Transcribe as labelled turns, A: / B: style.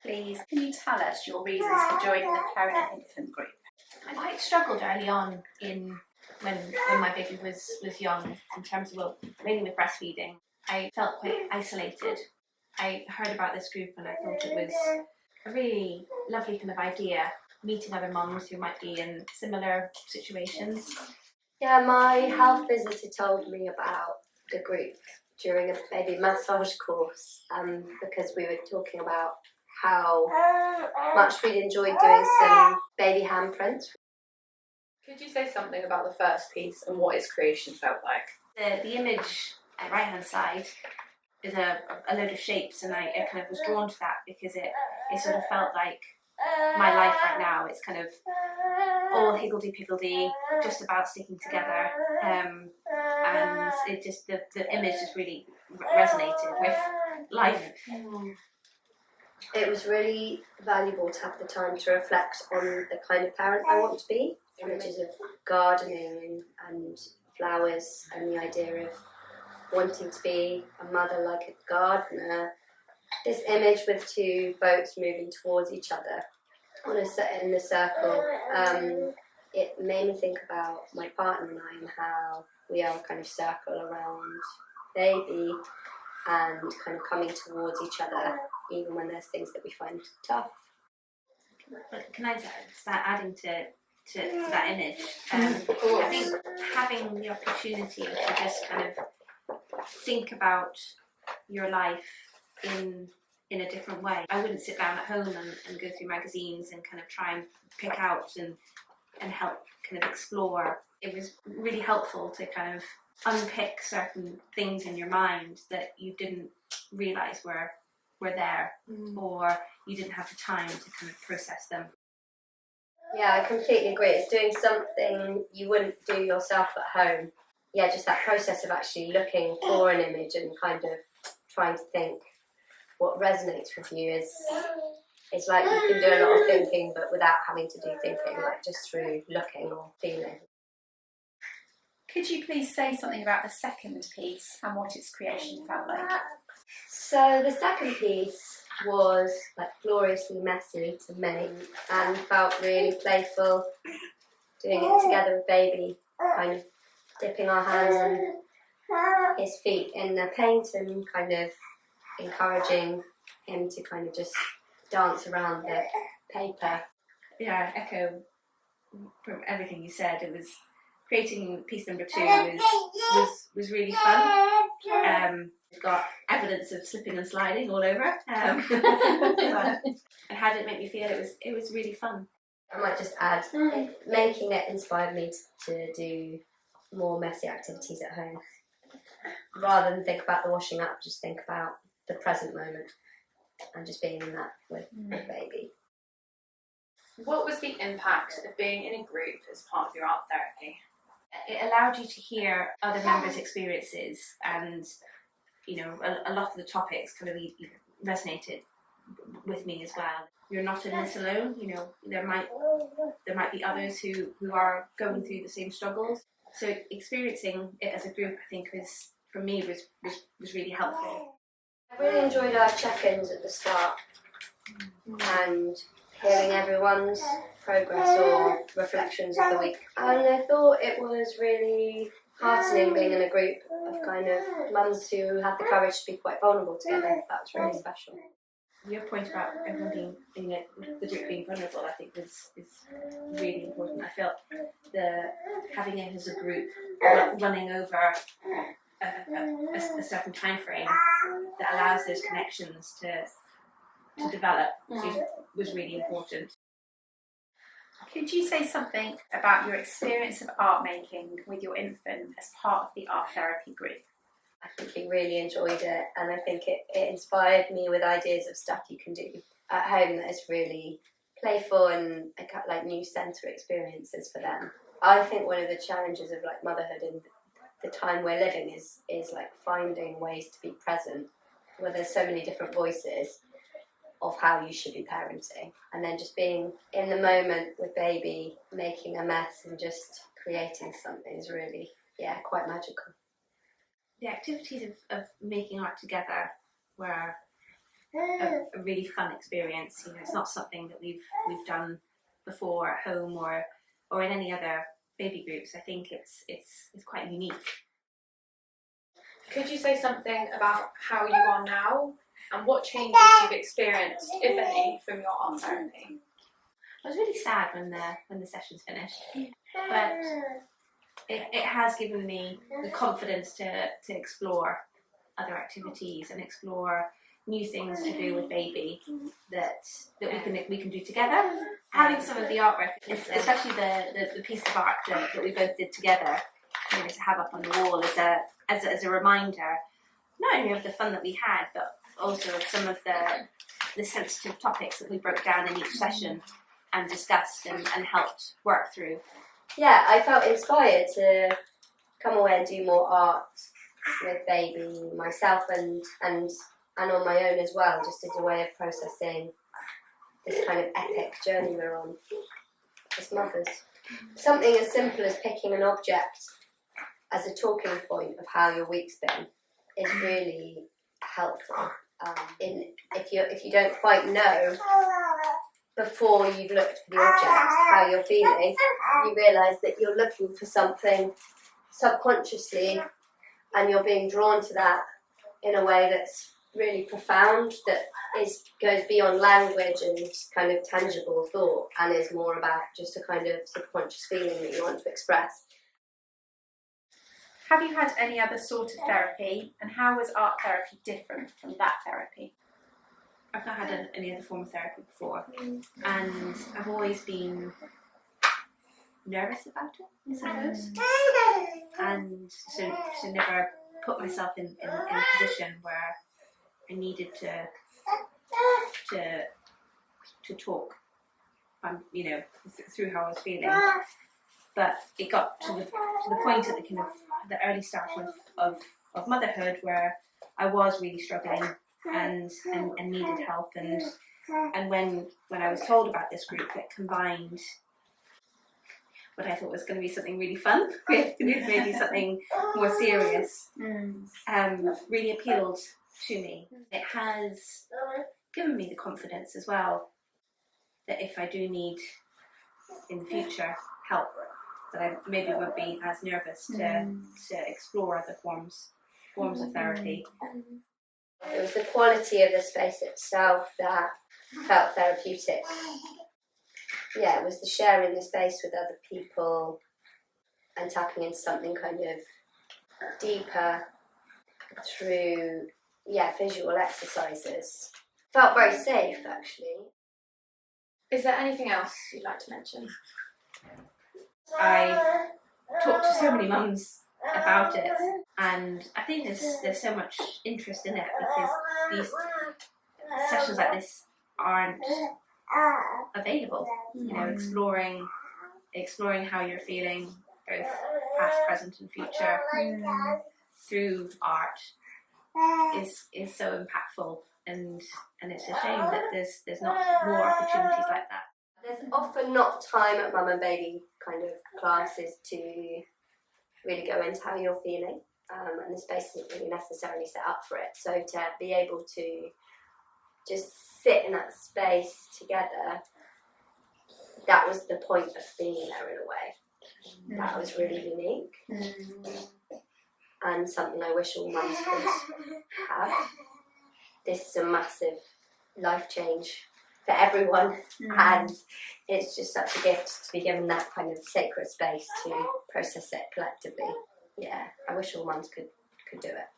A: Please, can you tell us your reasons for joining the parent and infant group?
B: I quite struggled early on when my baby was young in terms of, well, mainly with breastfeeding. I felt quite isolated. I heard about this group and I thought it was a really lovely kind of idea, meeting other mums who might be in similar situations.
C: Yeah, my health visitor told me about the group during a baby massage course because we were talking about how much we'd enjoyed doing some baby handprints.
D: Could you say something about the first piece and what its creation felt like?
B: The image on the right hand side is a load of shapes, and I kind of was drawn to that because it sort of felt like my life right now. It's kind of all higgledy-piggledy, just about sticking together, and it just the image just really resonated with life.
C: It was really valuable to have the time to reflect on the kind of parent I want to be. Images of gardening and flowers, and the idea of wanting to be a mother like a gardener. This image with two boats moving towards each other in a circle, it made me think about my partner and I and how we are kind of circle around baby and kind of coming towards each other even when there's things that we find tough.
B: But can I start adding to that image? I think having the opportunity to just kind of think about your life in a different way. I wouldn't sit down at home and go through magazines and kind of try and pick out and help kind of explore. It was really helpful to kind of unpick certain things in your mind that you didn't realise were there, or you didn't have the time to kind of process them.
C: Yeah, I completely agree. It's doing something you wouldn't do yourself at home. Yeah, just that process of actually looking for an image and kind of trying to think what resonates with you is like you can do a lot of thinking, but without having to do thinking, like just through looking or feeling.
A: Could you please say something about the second piece and what its creation felt like?
C: So the second piece was like gloriously messy to make and felt really playful, doing it together with baby, kind of dipping our hands and his feet in the paint and kind of encouraging him to kind of just dance around the paper.
B: Yeah, I echo from everything you said. It was creating piece number 2 was really fun. We've got evidence of slipping and sliding all over. And how did it make me feel? It was really fun.
C: I might just add, making it inspired me to do more messy activities at home. Rather than think about the washing up, just think about the present moment and just being in that with baby.
D: What was the impact of being in a group as part of your art therapy?
B: It allowed you to hear other members' experiences, and a lot of the topics kind of resonated with me as well. You're not in this alone. There might be others who are going through the same struggles. So experiencing it as a group, I think, for me was really helpful.
C: I really enjoyed our check-ins at the start and hearing everyone's progress or reflections of the week. And I thought it was really heartening being in a group of kind of mums who had the courage to be quite vulnerable together. That was really special.
B: Your point about everyone being the group being vulnerable, I think, is really important. I felt having it as a group running over a certain time frame that allows those connections to develop was really important.
A: Could you say something about your experience of art making with your infant as part of the art therapy group?
C: I think he really enjoyed it, and I think it inspired me with ideas of stuff you can do at home that is really playful and like new sensory experiences for them. I think one of the challenges of like motherhood in the time we're living is like finding ways to be present where there's so many different voices of how you should be parenting, and then just being in the moment with baby, making a mess and just creating something is really, quite magical.
B: The activities of making art together were a really fun experience. You know, it's not something that we've done before at home or in any other baby groups. I think it's quite unique.
D: Could you say something about how you are now and what changes you've experienced, if any, from your art therapy?
B: I was really sad when the sessions finished, but it has given me the confidence to explore other activities and explore new things to do with baby that we can do together. Having some of the artwork, especially the piece of art that we both did together, you know, to have up on the wall as a reminder, not only of the fun that we had, but also of some of the sensitive topics that we broke down in each session and discussed and helped work through.
C: Yeah, I felt inspired to come away and do more art with baby myself and on my own as well, just as a way of processing this kind of epic journey we're on as mothers. Something as simple as picking an object as a talking point of how your week's been is really helpful. If you don't quite know before you've looked for the object how you're feeling, you realise that you're looking for something subconsciously and you're being drawn to that in a way that's really profound, that goes beyond language and kind of tangible thought and is more about just a kind of subconscious feeling that you want to express.
A: Have you had any other sort of therapy, and how was art therapy different from that therapy?
B: I've not had any other form of therapy before, and I've always been nervous about it, I suppose, and so never put myself in a position where I needed to talk, you know, through how I was feeling. But it got to the point at the kind of the early start of motherhood where I was really struggling and needed help, and when I was told about this group that combined what I thought was going to be something really fun with maybe something more serious, really appealed to me. It has given me the confidence as well that if I do need in the future help, that I maybe won't be as nervous to explore other forms of therapy.
C: It was the quality of the space itself that felt therapeutic. Yeah, it was the sharing the space with other people and tapping into something kind of deeper through, visual exercises. Felt very safe, actually.
D: Is there anything else you'd like to mention?
B: I talked to so many mums about it, and I think there's so much interest in it because these sessions like this aren't available. You know, exploring how you're feeling, both past, present, and future, through art is so impactful, and it's a shame that there's not more opportunities like that.
C: There's often not time at mum and baby kind of classes to really go into how you're feeling, and the space isn't really necessarily set up for it. So to be able to just sit in that space together, that was the point of being there in a way. That was really unique, and something I wish all mums could have. This is a massive life change for everyone, and it's just such a gift to be given that kind of sacred space to process it collectively. Yeah, I wish all mums could do it.